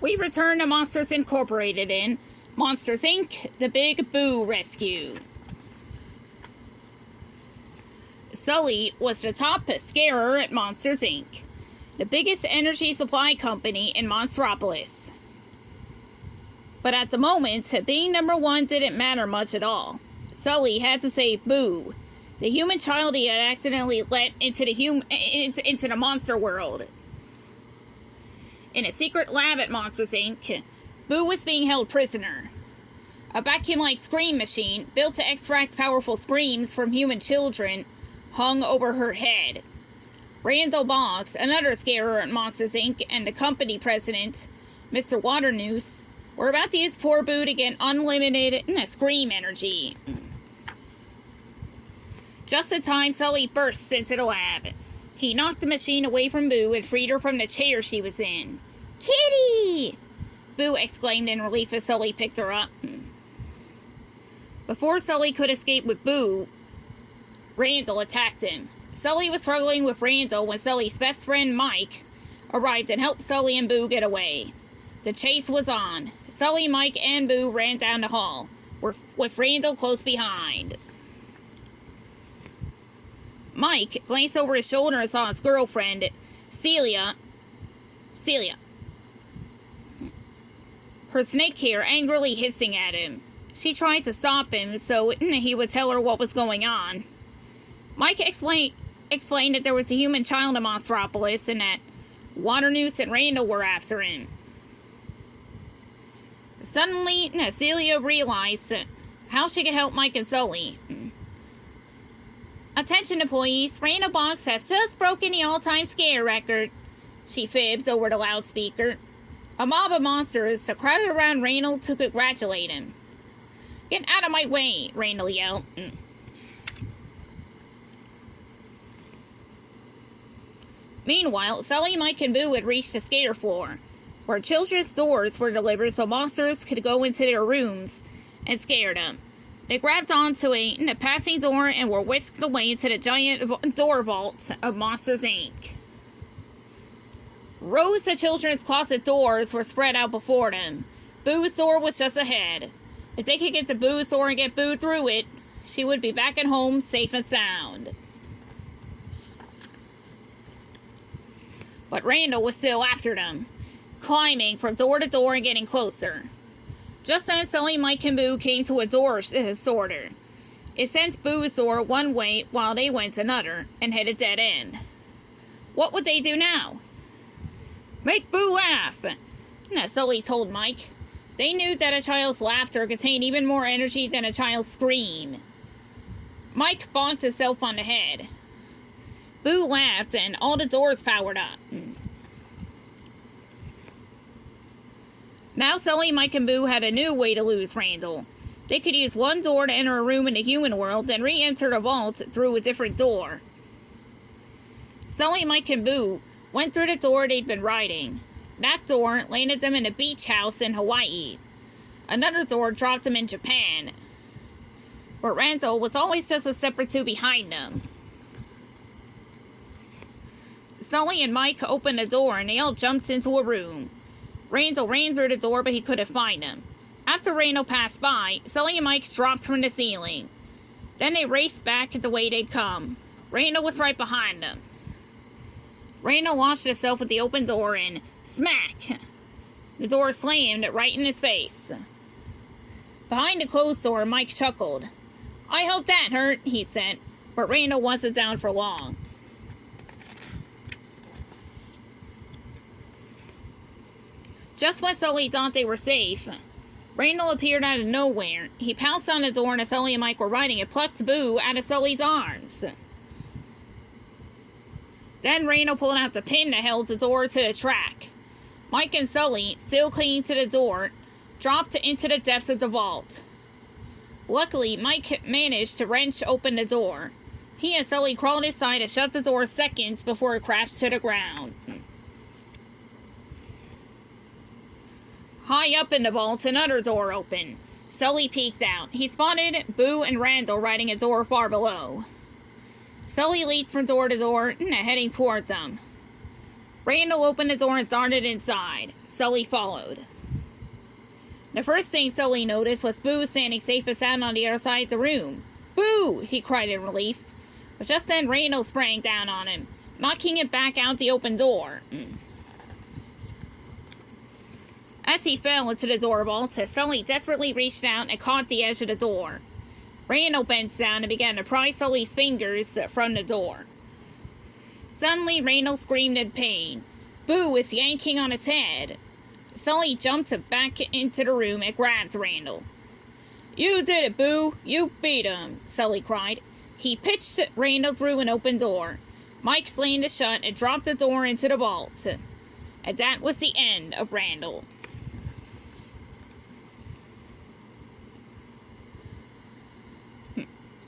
We return to Monsters Incorporated in Monsters Inc. The Big Boo Rescue. Sulley was the top scarer at Monsters Inc., the biggest energy supply company in Monstropolis. But at the moment, being number one didn't matter much at all. Sulley had to save Boo, the human child he had accidentally let into the monster world. In a secret lab at Monsters Inc., Boo was being held prisoner. A vacuum-like scream machine, built to extract powerful screams from human children, hung over her head. Randall Boggs, another scarer at Monsters Inc., and the company president, Mr. Waternoose, were about to use poor Boo to get unlimited scream energy. Just in time, Sulley bursts into the lab. He knocked the machine away from Boo and freed her from the chair she was in. "Kitty!" Boo exclaimed in relief as Sulley picked her up. Before Sulley could escape with Boo, Randall attacked him. Sulley was struggling with Randall when Sulley's best friend, Mike, arrived and helped Sulley and Boo get away. The chase was on. Sulley, Mike, and Boo ran down the hall, with Randall close behind. Mike glanced over his shoulder and saw his girlfriend, Celia. Her snake hair angrily hissing at him. She tried to stop him so he would tell her what was going on. Mike explained that there was a human child in Monstropolis and that Waternoose and Randall were after him. Suddenly, Celia realized how she could help Mike and Sulley. "Attention employees, Randall Boggs has just broken the all-time scare record," she fibbed over the loudspeaker. A mob of monsters crowded around Randall to congratulate him. "Get out of my way," Randall yelled. Meanwhile, Sulley, Mike, and Boo had reached the scare floor, where children's doors were delivered so monsters could go into their rooms and scare them. They grabbed onto a passing door and were whisked away into the giant door vault of Monsters, Inc. Rows of children's closet doors were spread out before them. Boo's door was just ahead. If they could get to Boo's door and get Boo through it, she would be back at home safe and sound. But Randall was still after them, climbing from door to door and getting closer. Just then, Sulley, Mike, and Boo came to a door sorter. It sent Boo's door one way while they went another, and hit a dead end. What would they do now? "Make Boo laugh," Sulley told Mike. They knew that a child's laughter contained even more energy than a child's scream. Mike bonked himself on the head. Boo laughed, and all the doors powered up. Now Sulley, Mike, and Boo had a new way to lose Randall. They could use one door to enter a room in the human world, then re-enter the vault through a different door. Sulley, Mike, and Boo went through the door they'd been riding. That door landed them in a beach house in Hawaii. Another door dropped them in Japan. But Randall was always just a step or two behind them. Sulley and Mike opened the door and they all jumped into a room. Randall ran through the door, but he couldn't find him. After Randall passed by, Sulley and Mike dropped from the ceiling. Then they raced back the way they'd come. Randall was right behind them. Randall launched himself at the open door and smack! The door slammed right in his face. Behind the closed door, Mike chuckled. "I hope that hurt," he said, but Randall wasn't down for long. Just when Sulley thought they were safe, Randall appeared out of nowhere. He pounced on the door and Sulley and Mike were riding and plucked Boo out of Sulley's arms. Then Randall pulled out the pin that held the door to the track. Mike and Sulley, still clinging to the door, dropped into the depths of the vault. Luckily, Mike managed to wrench open the door. He and Sulley crawled inside and shut the door seconds before it crashed to the ground. High up in the vault, another door opened. Sulley peeked out. He spotted Boo and Randall riding a door far below. Sulley leaped from door to door, heading toward them. Randall opened the door and darted inside. Sulley followed. The first thing Sulley noticed was Boo standing safe and sound on the other side of the room. "Boo!" he cried in relief. But just then Randall sprang down on him, knocking him back out the open door. As he fell into the door vault, Sulley desperately reached out and caught the edge of the door. Randall bent down and began to pry Sulley's fingers from the door. Suddenly, Randall screamed in pain. Boo was yanking on his head. Sulley jumped back into the room and grabbed Randall. "You did it, Boo! You beat him!" Sulley cried. He pitched Randall through an open door. Mike slammed it shut and dropped the door into the vault. And that was the end of Randall.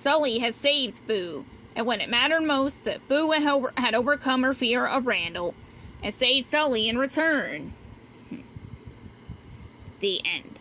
Sulley had saved Boo, and when it mattered most, Boo had overcome her fear of Randall and saved Sulley in return. The end.